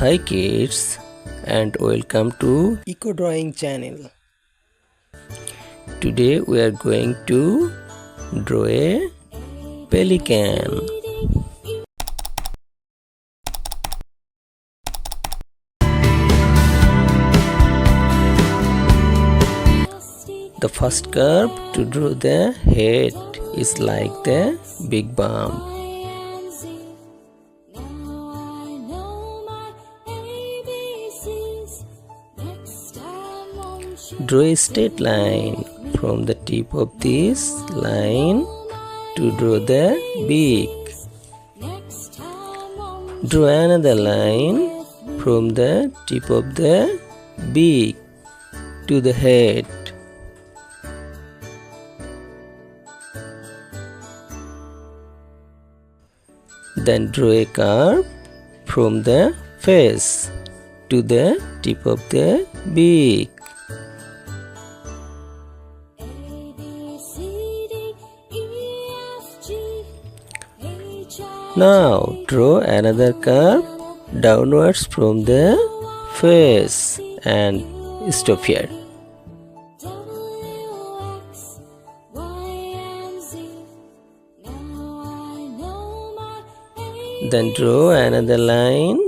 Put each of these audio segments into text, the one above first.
Hi kids, and welcome to Eco Drawing channel. Today we are going to draw a pelican. The first curve to draw the head is like the big bump. Draw a straight line from the tip of this line to draw the beak. Draw another line from the tip of the beak to the head. Then draw a curve from the face to the tip of the beak. Now draw another curve downwards from the face and stop here. Then draw another line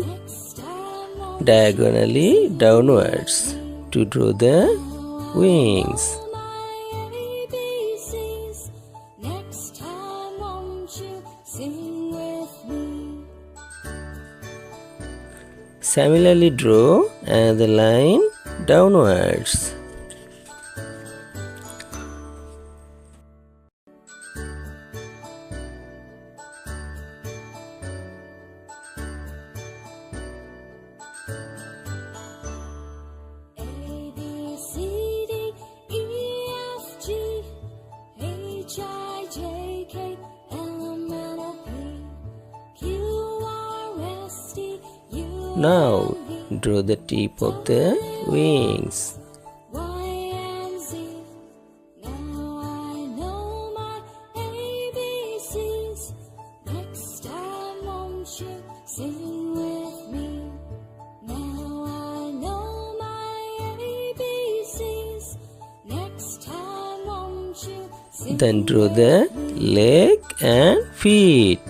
diagonally downwards to draw the wings. Similarly, draw another line downwards. Now draw the tip of the wings. Then draw the leg and feet.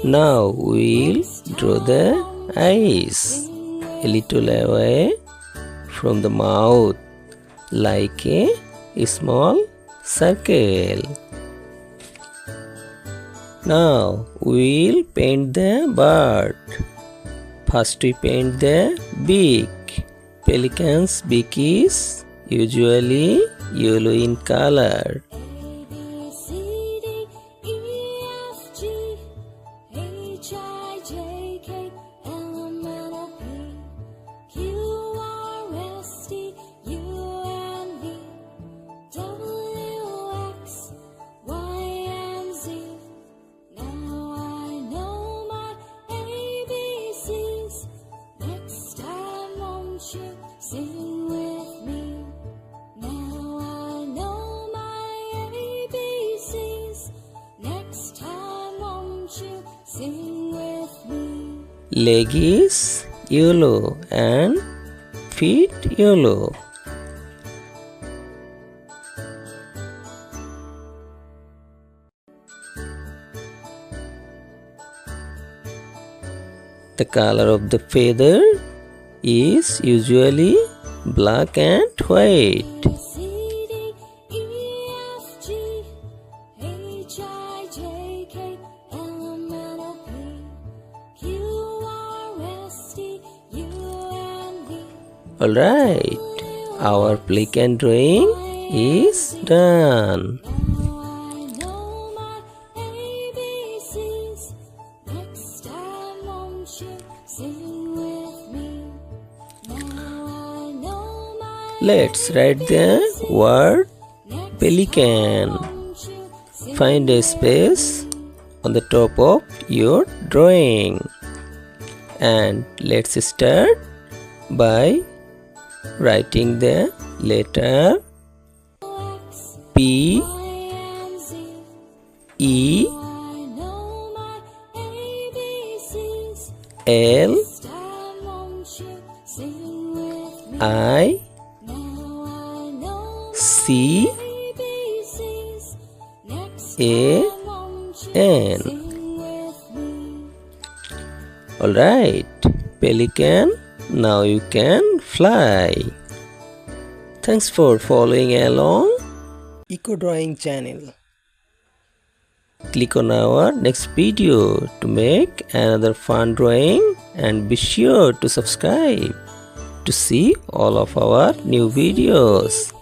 Now we'll draw the eyes a little away from the mouth like a small circle. Now we'll paint the bird. First we paint the beak. Pelican's beak is usually yellow in color. Leg is yellow and feet yellow. The color of the feather is usually black and white. Alright, our Pelican drawing is done. Let's write the word Pelican. Find a space on the top of your drawing. And let's start by writing the letter P E L I C A N. Alright, Pelican, now you can fly. Thanks for following along Eco Drawing channel. Click on our next video to make another fun drawing and be sure to subscribe to see all of our new videos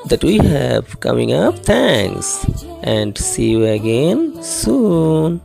that we have coming up. Thanks and see you again soon.